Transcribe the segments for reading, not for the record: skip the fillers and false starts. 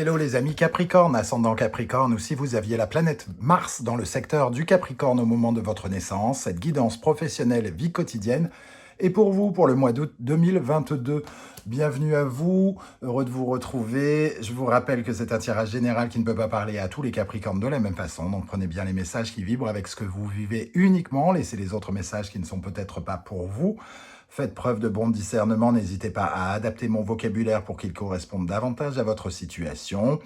Hello les amis Capricorne, ascendant Capricorne, ou si vous aviez la planète Mars dans le secteur du Capricorne au moment de votre naissance, cette guidance professionnelle vie quotidienne est pour vous pour le mois d'août 2022. Bienvenue à vous, heureux de vous retrouver. Je vous rappelle que c'est un tirage général qui ne peut pas parler à tous les Capricornes de la même façon, donc prenez bien les messages qui vibrent avec ce que vous vivez uniquement, laissez les autres messages qui ne sont peut-être pas pour vous. Faites preuve de bon discernement, n'hésitez pas à adapter mon vocabulaire pour qu'il corresponde davantage à votre situation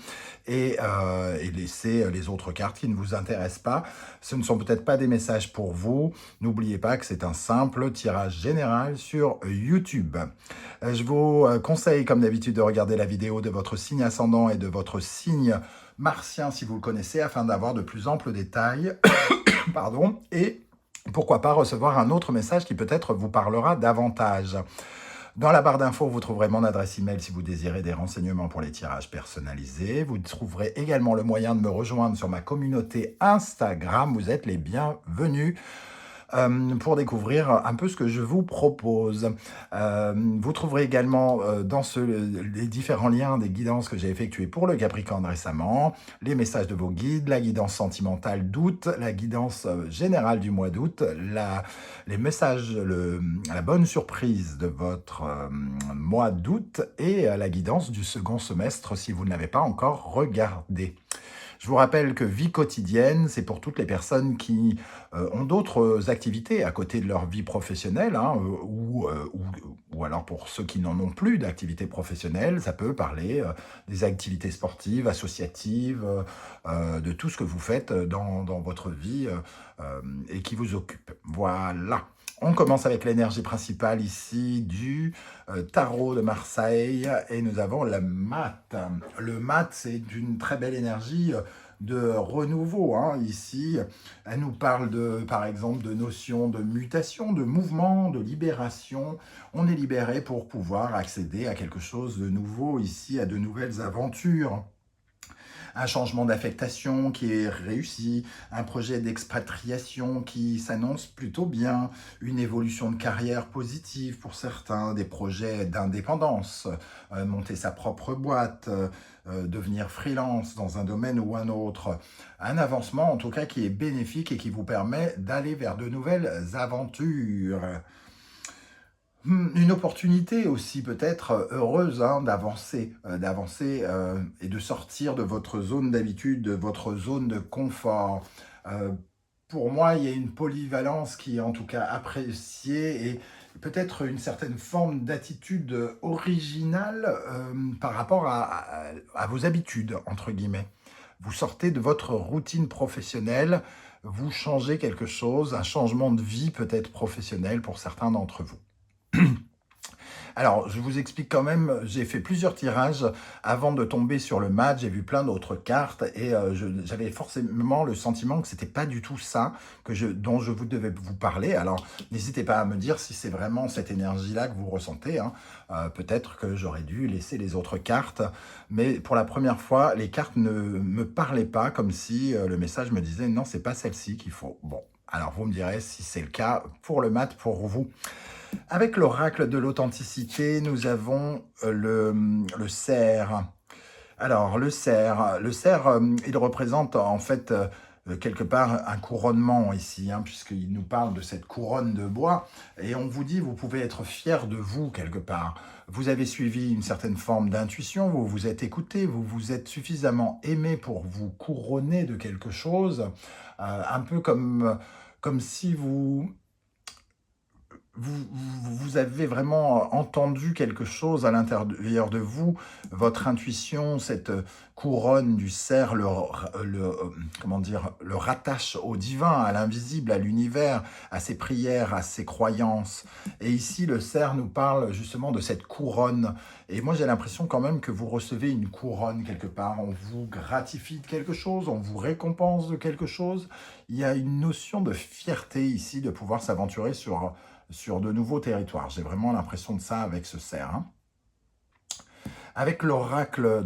et laissez les autres cartes qui ne vous intéressent pas. Ce ne sont peut-être pas des messages pour vous. N'oubliez pas que c'est un simple tirage général sur YouTube. Je vous conseille, comme d'habitude, de regarder la vidéo de votre signe ascendant et de votre signe martien si vous le connaissez, afin d'avoir de plus amples détails. Pardon, et pourquoi pas recevoir un autre message qui peut-être vous parlera davantage. Dans la barre d'infos, vous trouverez mon adresse email si vous désirez des renseignements pour les tirages personnalisés. Vous trouverez également le moyen de me rejoindre sur ma communauté Instagram. Vous êtes les bienvenus pour découvrir un peu ce que je vous propose. Vous trouverez également dans les différents liens des guidances que j'ai effectuées pour le Capricorne récemment, les messages de vos guides, la guidance sentimentale d'août, la guidance générale du mois d'août, les messages, la bonne surprise de votre mois d'août et la guidance du second semestre si vous ne l'avez pas encore regardé. Je vous rappelle que vie quotidienne, c'est pour toutes les personnes qui ont d'autres activités à côté de leur vie professionnelle, hein, ou alors pour ceux qui n'en ont plus d'activité professionnelle, ça peut parler des activités sportives, associatives, de tout ce que vous faites dans votre vie et qui vous occupe. Voilà. On commence avec l'énergie principale ici du tarot de Marseille et nous avons la mat. Le mat, c'est une très belle énergie de renouveau. Hein. Ici, elle nous parle par exemple de notions de mutation, de mouvement, de libération. On est libéré pour pouvoir accéder à quelque chose de nouveau ici, à de nouvelles aventures. Un changement d'affectation qui est réussi, un projet d'expatriation qui s'annonce plutôt bien, une évolution de carrière positive pour certains, des projets d'indépendance, monter sa propre boîte, devenir freelance dans un domaine ou un autre. Un avancement en tout cas qui est bénéfique et qui vous permet d'aller vers de nouvelles aventures. Une opportunité aussi peut-être heureuse hein, d'avancer et de sortir de votre zone d'habitude, de votre zone de confort. Pour moi, il y a une polyvalence qui est en tout cas appréciée et peut-être une certaine forme d'attitude originale par rapport à vos habitudes, entre guillemets. Vous sortez de votre routine professionnelle, vous changez quelque chose, un changement de vie peut-être professionnel pour certains d'entre vous. Alors, je vous explique quand même, j'ai fait plusieurs tirages avant de tomber sur le match, j'ai vu plein d'autres cartes et j'avais forcément le sentiment que c'était pas du tout ça dont je devais vous parler. Alors, n'hésitez pas à me dire si c'est vraiment cette énergie-là que vous ressentez. Hein. Peut-être que j'aurais dû laisser les autres cartes, mais pour la première fois, les cartes ne me parlaient pas comme si le message me disait « Non, c'est pas celle-ci qu'il faut ». Bon, alors vous me direz si c'est le cas pour le mat pour vous. Avec l'oracle de l'authenticité, nous avons le cerf. Alors, le cerf, il représente en fait quelque part un couronnement ici, hein, puisqu'il nous parle de cette couronne de bois. Et on vous dit, vous pouvez être fier de vous quelque part. Vous avez suivi une certaine forme d'intuition, vous vous êtes écouté, vous vous êtes suffisamment aimé pour vous couronner de quelque chose. Un peu comme si vous avez vraiment entendu quelque chose à l'intérieur de vous, votre intuition, cette couronne du cerf comment dire, le rattache au divin, à l'invisible, à l'univers, à ses prières, à ses croyances. Et ici, le cerf nous parle justement de cette couronne. Et moi, j'ai l'impression quand même que vous recevez une couronne quelque part. On vous gratifie de quelque chose, on vous récompense de quelque chose. Il y a une notion de fierté ici, de pouvoir s'aventurer sur de nouveaux territoires. J'ai vraiment l'impression de ça avec ce cerf. Hein. Avec l'oracle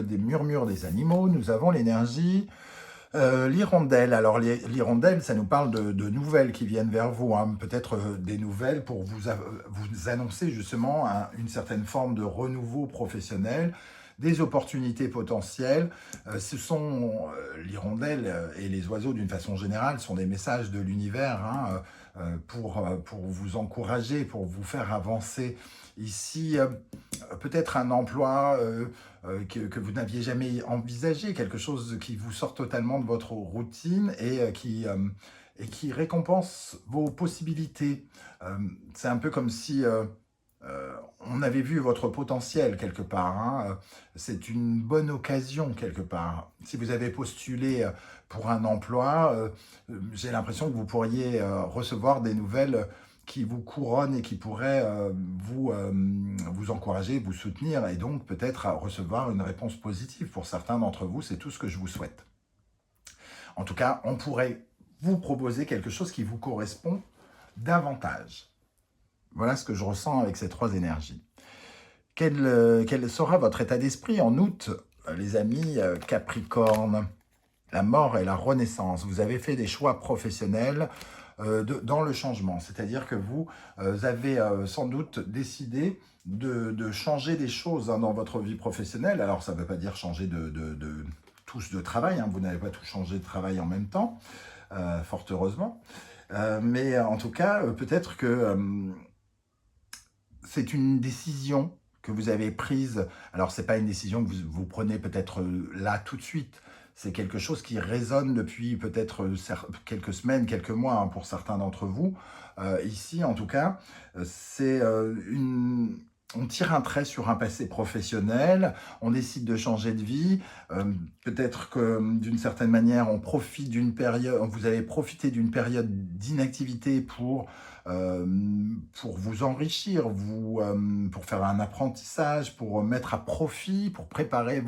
des murmures des animaux, nous avons l'énergie l'hirondelle. Alors l'hirondelle, ça nous parle de nouvelles qui viennent vers vous. Hein. Peut-être des nouvelles pour vous annoncer justement une certaine forme de renouveau professionnel, des opportunités potentielles. Ce sont l'hirondelle et les oiseaux d'une façon générale sont des messages de l'univers hein, pour vous encourager, pour vous faire avancer. Ici, peut-être un emploi que vous n'aviez jamais envisagé, quelque chose qui vous sort totalement de votre routine et qui récompense vos possibilités. C'est un peu comme si on avait vu votre potentiel quelque part. Hein. C'est une bonne occasion quelque part. Si vous avez postulé pour un emploi, j'ai l'impression que vous pourriez recevoir des nouvelles qui vous couronnent et qui pourraient vous encourager, vous soutenir et donc peut-être recevoir une réponse positive pour certains d'entre vous. C'est tout ce que je vous souhaite. En tout cas, on pourrait vous proposer quelque chose qui vous correspond davantage. Voilà ce que je ressens avec ces trois énergies. Quel sera votre état d'esprit en août, les amis Capricorne? La mort et la renaissance. Vous avez fait des choix professionnels dans le changement. C'est-à-dire que vous avez sans doute décidé de changer des choses hein, dans votre vie professionnelle. Alors, ça ne veut pas dire changer tous de travail. Hein. Vous n'avez pas tout changé de travail en même temps, fort heureusement. Mais en tout cas, peut-être que c'est une décision que vous avez prise. Alors, ce n'est pas une décision que vous prenez peut-être là tout de suite. C'est quelque chose qui résonne depuis peut-être quelques semaines, quelques mois hein, pour certains d'entre vous. Ici, en tout cas, c'est on tire un trait sur un passé professionnel, on décide de changer de vie. Peut-être que d'une certaine manière, on profite d'une période, vous avez profité d'une période d'inactivité pour vous enrichir, pour faire un apprentissage, pour mettre à profit, pour préparer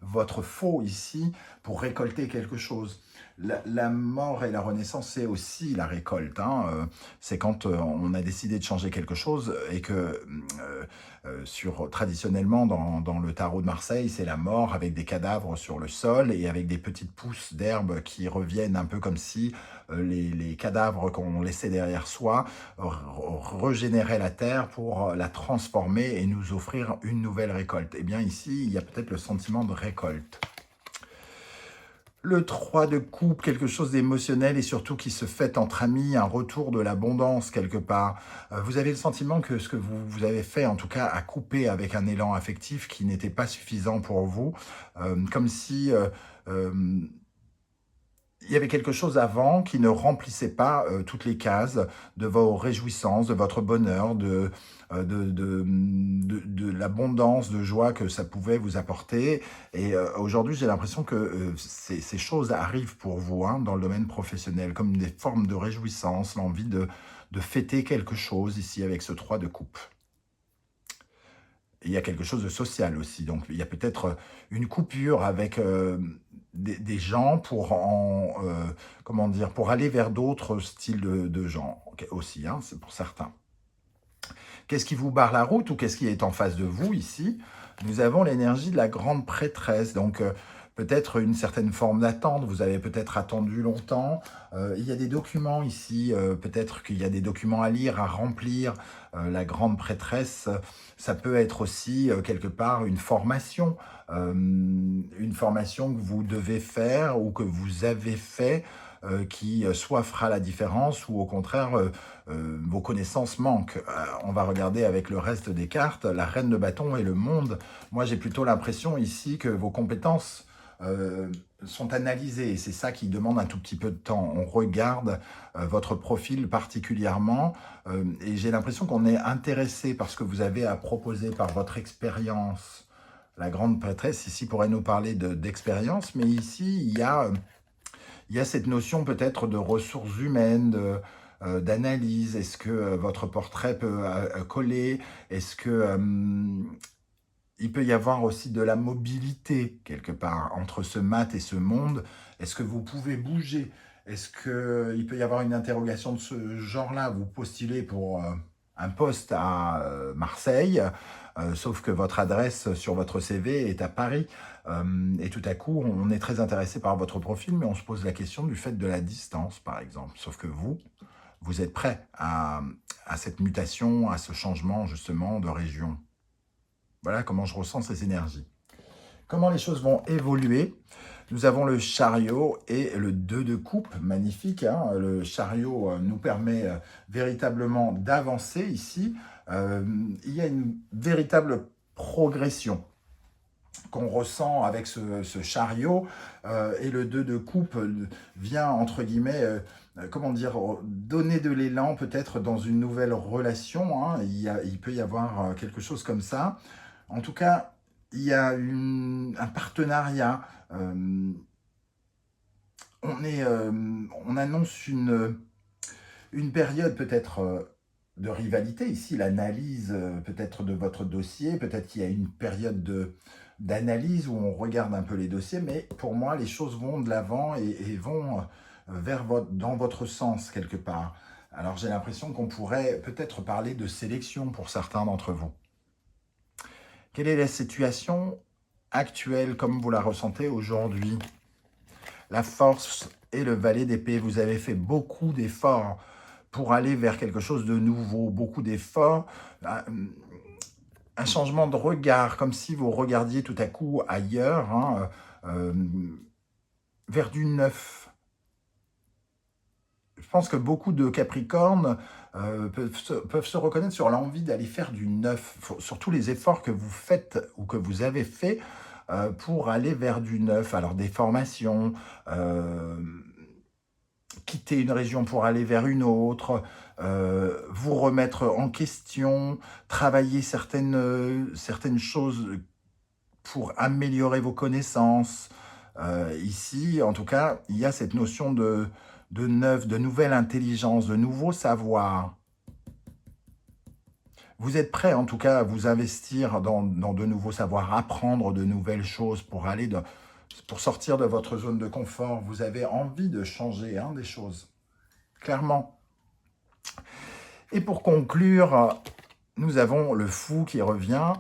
votre faux ici, pour récolter quelque chose. La mort et la renaissance, c'est aussi la récolte. Hein. C'est quand on a décidé de changer quelque chose et que traditionnellement dans le tarot de Marseille, c'est la mort avec des cadavres sur le sol et avec des petites pousses d'herbe qui reviennent un peu comme si les cadavres qu'on laissait derrière soi régénéraient la terre pour la transformer et nous offrir une nouvelle récolte. Eh bien ici, il y a peut-être le sentiment de récolte. Le 3 de coupe, quelque chose d'émotionnel et surtout qui se fait entre amis, un retour de l'abondance quelque part. Vous avez le sentiment que ce que vous avez fait, en tout cas, a coupé avec un élan affectif qui n'était pas suffisant pour vous. Comme si il y avait quelque chose avant qui ne remplissait pas toutes les cases de vos réjouissances, de votre bonheur, de l'abondance de joie que ça pouvait vous apporter. Et aujourd'hui, j'ai l'impression que ces choses arrivent pour vous hein, dans le domaine professionnel, comme des formes de réjouissance, l'envie de fêter quelque chose ici avec ce 3 de coupe. Et il y a quelque chose de social aussi, donc il y a peut-être une coupure avec des gens pour comment dire, pour aller vers d'autres styles de gens aussi, hein, c'est pour certains. Qu'est-ce qui vous barre la route ou qu'est-ce qui est en face de vous ici? Nous avons l'énergie de la grande prêtresse, donc peut-être une certaine forme d'attente, vous avez peut-être attendu longtemps. Il y a des documents ici, peut-être qu'il y a des documents à lire, à remplir. La grande prêtresse, ça peut être aussi quelque part une formation que vous devez faire ou que vous avez fait, qui soit fera la différence ou au contraire vos connaissances manquent. On va regarder avec le reste des cartes, la reine de bâton et le monde. Moi j'ai plutôt l'impression ici que vos compétences sont analysées et c'est ça qui demande un tout petit peu de temps. On regarde votre profil particulièrement et j'ai l'impression qu'on est intéressé par ce que vous avez à proposer, par votre expérience. La grande prêtresse ici pourrait nous parler d'expérience, mais ici il y a cette notion peut-être de ressources humaines, d'analyse. Est-ce que votre portrait peut coller? Est-ce que il peut y avoir aussi de la mobilité quelque part entre ce mat et ce monde? Est-ce que vous pouvez bouger? Est-ce qu'il peut y avoir une interrogation de ce genre-là? Vous postulez pour un poste à Marseille, sauf que votre adresse sur votre CV est à Paris. Et tout à coup, on est très intéressé par votre profil, mais on se pose la question du fait de la distance, par exemple. Sauf que vous êtes prêt à cette mutation, à ce changement justement de région. Voilà comment je ressens ces énergies. Comment les choses vont évoluer? Nous avons le chariot et le 2 de coupe, magnifique, hein. Le chariot nous permet véritablement d'avancer ici. Il y a une véritable progression qu'on ressent avec ce chariot, et le 2 de coupe vient, entre guillemets, comment dire, donner de l'élan peut-être dans une nouvelle relation, hein. Il peut y avoir quelque chose comme ça. En tout cas, il y a un partenariat. On annonce une période peut-être de rivalité. Ici, l'analyse peut-être de votre dossier, peut-être qu'il y a une période d'analyse où on regarde un peu les dossiers, mais pour moi, les choses vont de l'avant et vont dans votre sens quelque part. Alors j'ai l'impression qu'on pourrait peut-être parler de sélection pour certains d'entre vous. Quelle est la situation actuelle comme vous la ressentez aujourd'hui? La force et le valet d'épée, vous avez fait beaucoup d'efforts pour aller vers quelque chose de nouveau, beaucoup d'efforts, un changement de regard, comme si vous regardiez tout à coup ailleurs, hein, vers du neuf. Je pense que beaucoup de Capricornes peuvent se reconnaître sur l'envie d'aller faire du neuf, sur tous les efforts que vous faites ou que vous avez fait pour aller vers du neuf. Alors des formations, quitter une région pour aller vers une autre, vous remettre en question, travailler certaines choses pour améliorer vos connaissances. Ici, en tout cas, il y a cette notion de neuf, de nouvelle intelligence, de nouveau savoir. Vous êtes prêt, en tout cas, à vous investir dans de nouveaux savoirs, apprendre de nouvelles choses pour sortir de votre zone de confort. Vous avez envie de changer des choses, clairement. Et pour conclure, nous avons le fou qui revient,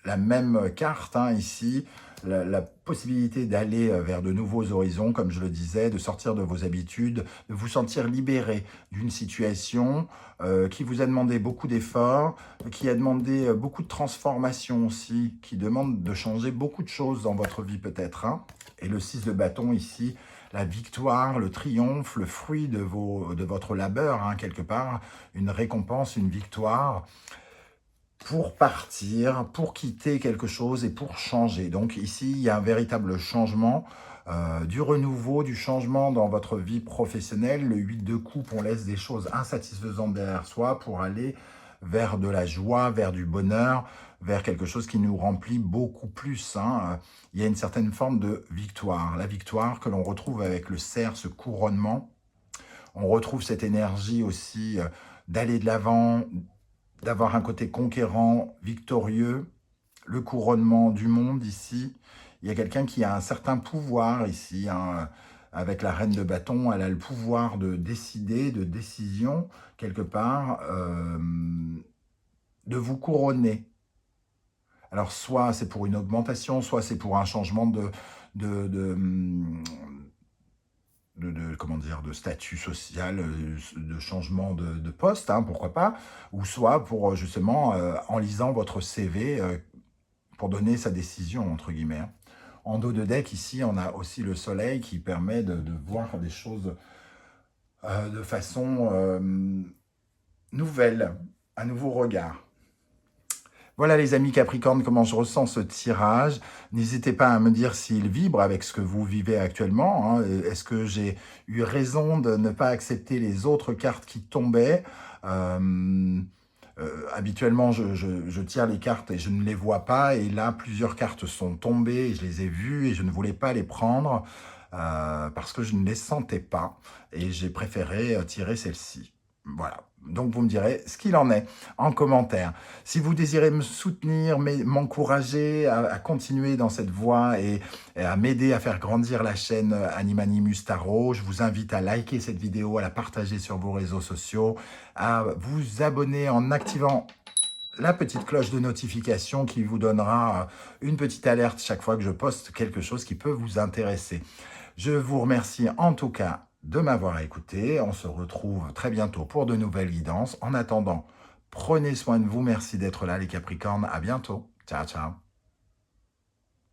la même carte ici, la possibilité d'aller vers de nouveaux horizons, comme je le disais, de sortir de vos habitudes, de vous sentir libéré d'une situation qui vous a demandé beaucoup d'efforts, qui a demandé beaucoup de transformation aussi, qui demande de changer beaucoup de choses dans votre vie peut-être. Et le 6 de bâton ici, la victoire, le triomphe, le fruit de votre labeur, quelque part, une récompense, une victoire, pour partir, pour quitter quelque chose et pour changer. Donc ici, il y a un véritable changement, du renouveau, du changement dans votre vie professionnelle. Le 8 de coupe, on laisse des choses insatisfaisantes derrière soi pour aller vers de la joie, vers du bonheur, vers quelque chose qui nous remplit beaucoup plus. Il y a une certaine forme de victoire. La victoire que l'on retrouve avec le cerf, ce couronnement. On retrouve cette énergie aussi d'aller de l'avant, d'avoir un côté conquérant, victorieux, le couronnement du monde ici. Il y a quelqu'un qui a un certain pouvoir ici, avec la reine de bâton, elle a le pouvoir de décider, de décision, quelque part, de vous couronner. Alors, soit c'est pour une augmentation, soit c'est pour un changement comment dire, de statut social, de changement de poste, pourquoi pas, ou soit pour justement, en lisant votre CV, pour donner sa décision, entre guillemets. En dos de deck, ici, on a aussi le soleil qui permet de voir des choses de façon nouvelle, un nouveau regard. Voilà les amis Capricorne, comment je ressens ce tirage. N'hésitez pas à me dire s'il vibre avec ce que vous vivez actuellement. Est-ce que j'ai eu raison de ne pas accepter les autres cartes qui tombaient? Habituellement, je tire les cartes et je ne les vois pas. Et là, plusieurs cartes sont tombées et je les ai vues et je ne voulais pas les prendre parce que je ne les sentais pas. Et j'ai préféré tirer celle-ci. Voilà. Donc, vous me direz ce qu'il en est en commentaire. Si vous désirez me soutenir, m'encourager à continuer dans cette voie et à m'aider à faire grandir la chaîne Animanimus Tarot, je vous invite à liker cette vidéo, à la partager sur vos réseaux sociaux, à vous abonner en activant la petite cloche de notification qui vous donnera une petite alerte chaque fois que je poste quelque chose qui peut vous intéresser. Je vous remercie en tout cas de m'avoir écouté. On se retrouve très bientôt pour de nouvelles guidances. En attendant, prenez soin de vous. Merci d'être là les Capricornes. À bientôt. Ciao, ciao.